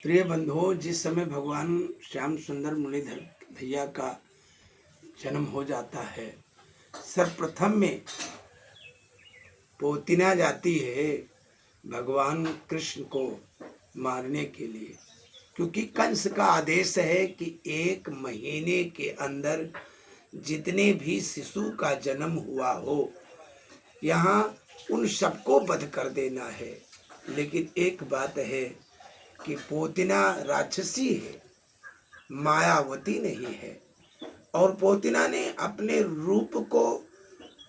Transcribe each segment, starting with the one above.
प्रिय बंधुओं, जिस समय भगवान श्याम सुंदर मुरलीधर भैया का जन्म हो जाता है, सर्वप्रथम में पोतीना जाती है भगवान कृष्ण को मारने के लिए, क्योंकि कंस का आदेश है कि 1 महीने के अंदर जितने भी शिशु का जन्म हुआ हो, यहाँ उन सबको वध कर देना है। लेकिन एक बात है कि पोतना राक्षसी है, मायावती नहीं है। और पोतना ने अपने रूप को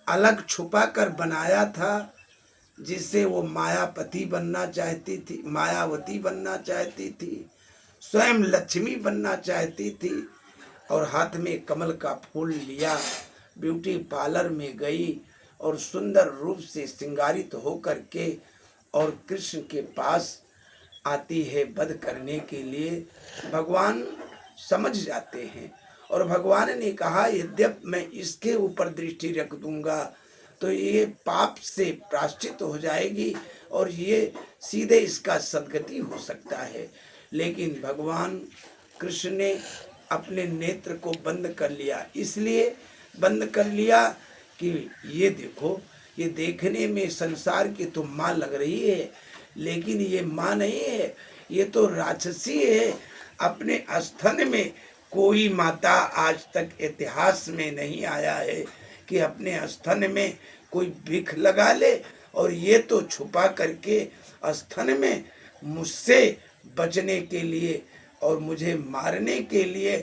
अलग छुपा कर बनाया था, जिससे वो मायापति बनना चाहती थी, मायावती बनना चाहती थी, स्वयं लक्ष्मी बनना चाहती थी। और हाथ में कमल का फूल लिया, ब्यूटी पार्लर में गई और सुंदर रूप से श्रृंगारित होकर के और कृष्ण के पास आती है वध करने के लिए। भगवान समझ जाते हैं और भगवान ने कहा, यद्यप मैं इसके ऊपर दृष्टि रख दूंगा तो ये पाप से प्रायश्चित हो जाएगी और ये सीधे इसका सद्गति हो सकता है। लेकिन भगवान कृष्ण ने अपने नेत्र को बंद कर लिया। इसलिए बंद कर लिया कि ये देखो, ये देखने में संसार की तो माँ लग रही है, लेकिन ये माँ नहीं है, ये तो राक्षसी है। अपने स्तन में कोई माता आज तक इतिहास में नहीं आया है कि अपने स्तन में कोई बिख लगा ले, और ये तो छुपा करके स्तन में मुझसे बचने के लिए और मुझे मारने के लिए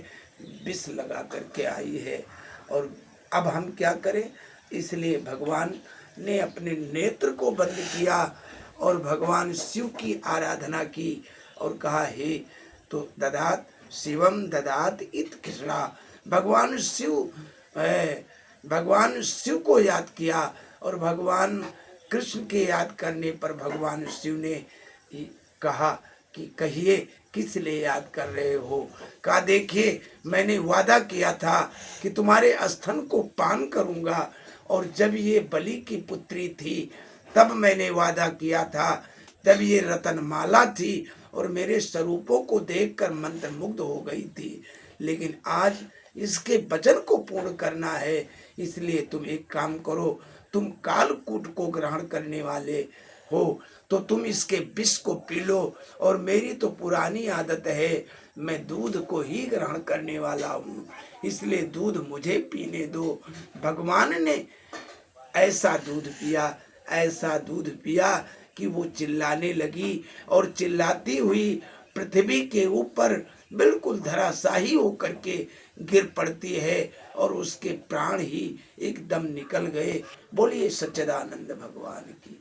विष लगा करके आई है। और अब हम क्या करें? इसलिए भगवान ने अपने नेत्र को बंद किया और भगवान शिव की आराधना की और कहा, हे तो ददात शिवम ददात इत कृष्णा। भगवान शिव को याद किया और भगवान कृष्ण के याद करने पर भगवान शिव ने कहा कि कहिए किस लिए याद कर रहे हो? कहा, देखिए मैंने वादा किया था कि तुम्हारे स्तन को पान करूंगा, और जब ये बलि की पुत्री थी तब मैंने वादा किया था, तब ये रतनमाला थी और मेरे स्वरूपों को देखकर मंत्रमुग्ध हो गई थी। लेकिन आज इसके वचन को पूर्ण करना है, इसलिए तुम एक काम करो, तुम कालकूट को ग्रहण करने वाले हो तो तुम इसके विष को पी लो, और मेरी तो पुरानी आदत है, मैं दूध को ही ग्रहण करने वाला हूँ, इसलिए दूध मुझे पीने दो। भगवान ने ऐसा दूध पिया कि वो चिल्लाने लगी और चिल्लाती हुई पृथ्वी के ऊपर बिल्कुल धराशायी होकर के गिर पड़ती है और उसके प्राण ही एकदम निकल गए। बोलिए सच्चिदानंद भगवान की।